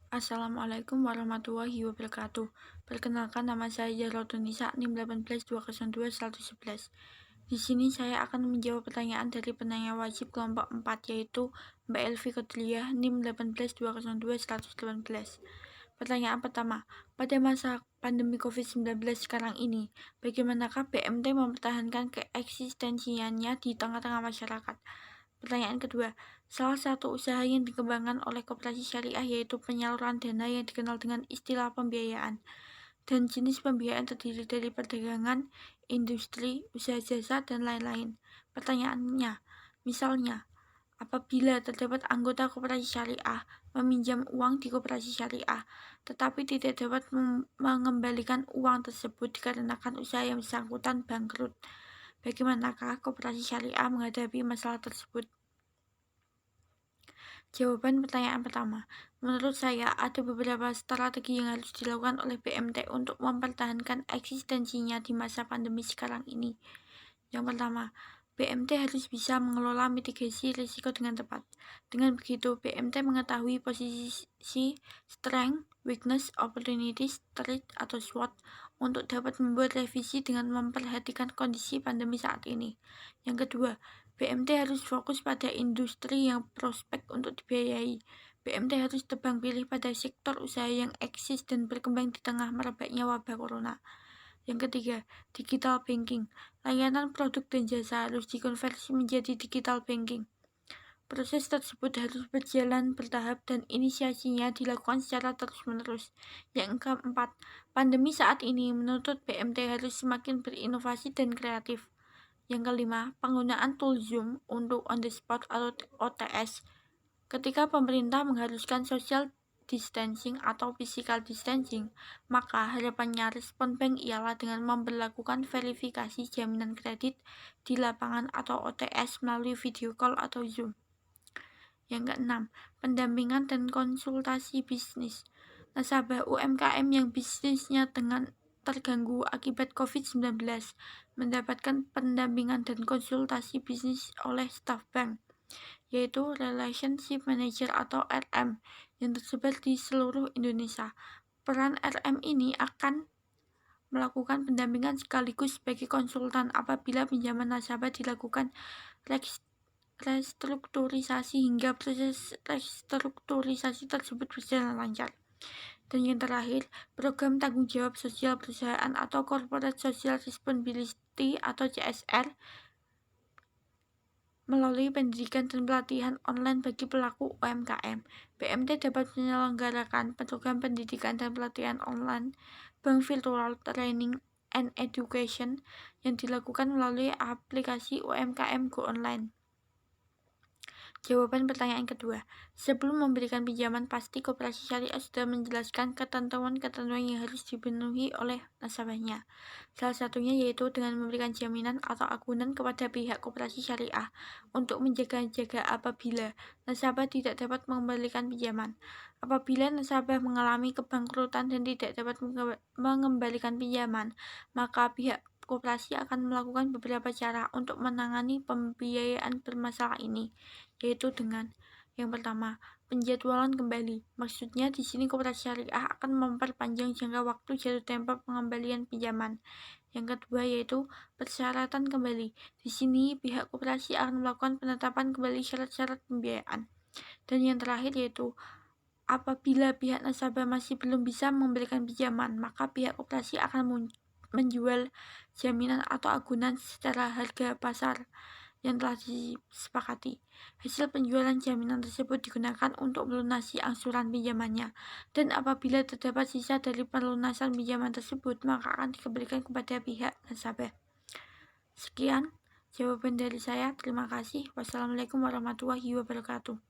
Assalamualaikum warahmatullahi wabarakatuh. Perkenalkan, nama saya Jarotun Nisa, NIM 1820111. Di sini saya akan menjawab pertanyaan dari penanya wajib kelompok 4, yaitu Mbak Elvi Kodriah, NIM 1820211. Pertanyaan pertama, pada masa pandemi COVID-19 sekarang ini, bagaimanakah BMT mempertahankan keeksistensiannya di tengah-tengah masyarakat? Pertanyaan kedua, salah satu usaha yang dikembangkan oleh koperasi syariah yaitu penyaluran dana yang dikenal dengan istilah pembiayaan. Dan jenis pembiayaan terdiri dari perdagangan, industri, usaha jasa, dan lain-lain. Pertanyaannya, misalnya, apabila terdapat anggota koperasi syariah meminjam uang di koperasi syariah, tetapi tidak dapat mengembalikan uang tersebut dikarenakan usaha yang bersangkutan bangkrut, bagaimanakah koperasi syariah menghadapi masalah tersebut? Jawaban pertanyaan pertama, menurut saya ada beberapa strategi yang harus dilakukan oleh BMT untuk mempertahankan eksistensinya di masa pandemi sekarang ini. Yang pertama, BMT harus bisa mengelola mitigasi risiko dengan tepat. Dengan begitu, BMT mengetahui posisi strength, weakness, opportunities, threat, atau SWOT untuk dapat membuat revisi dengan memperhatikan kondisi pandemi saat ini. Yang kedua, BMT harus fokus pada industri yang prospek untuk dibiayai. BMT harus tebang pilih pada sektor usaha yang eksis dan berkembang di tengah merebaknya wabah corona. Yang ketiga, digital banking. Layanan produk dan jasa harus dikonversi menjadi digital banking. Proses tersebut harus berjalan bertahap dan inisiasinya dilakukan secara terus-menerus. Yang keempat, pandemi saat ini menuntut BMT harus semakin berinovasi dan kreatif. Yang kelima, penggunaan tool Zoom untuk on the spot atau OTS. Ketika pemerintah mengharuskan social distancing atau physical distancing, maka harapannya respon bank ialah dengan memperlakukan verifikasi jaminan kredit di lapangan atau OTS melalui video call atau Zoom. Yang keenam, pendampingan dan konsultasi bisnis. Nasabah UMKM yang bisnisnya terganggu akibat COVID-19 mendapatkan pendampingan dan konsultasi bisnis oleh staf bank, yaitu Relationship Manager atau RM, yang tersebar di seluruh Indonesia. Peran RM ini akan melakukan pendampingan sekaligus sebagai konsultan apabila pinjaman nasabah dilakukan restrukturisasi hingga proses restrukturisasi tersebut berjalan lancar. Dan yang terakhir, program tanggung jawab sosial perusahaan atau Corporate Social Responsibility atau CSR melalui pendidikan dan pelatihan online bagi pelaku UMKM. BMT dapat menyelenggarakan program pendidikan dan pelatihan online, bank virtual training and education yang dilakukan melalui aplikasi UMKM Go Online. Jawaban pertanyaan kedua, sebelum memberikan pinjaman pasti koperasi syariah sudah menjelaskan ketentuan-ketentuan yang harus dipenuhi oleh nasabahnya. Salah satunya yaitu dengan memberikan jaminan atau agunan kepada pihak koperasi syariah untuk menjaga-jaga apabila nasabah tidak dapat mengembalikan pinjaman. Apabila nasabah mengalami kebangkrutan dan tidak dapat mengembalikan pinjaman, maka pihak koperasi akan melakukan beberapa cara untuk menangani pembiayaan bermasalah ini, yaitu dengan yang pertama, penjadwalan kembali. Maksudnya di sini koperasi syariah akan memperpanjang jangka waktu jatuh tempo pengembalian pinjaman. Yang kedua yaitu persyaratan kembali. Di sini pihak koperasi akan melakukan penetapan kembali syarat-syarat pembiayaan. Dan yang terakhir yaitu apabila pihak nasabah masih belum bisa memberikan pinjaman, maka pihak koperasi akan menjual jaminan atau agunan secara harga pasar yang telah disepakati. Hasil penjualan jaminan tersebut digunakan untuk melunasi angsuran pinjamannya, dan apabila terdapat sisa dari pelunasan pinjaman tersebut, maka akan dikembalikan kepada pihak nasabah. Sekian jawaban dari saya. Terima kasih. Wassalamualaikum warahmatullahi wabarakatuh.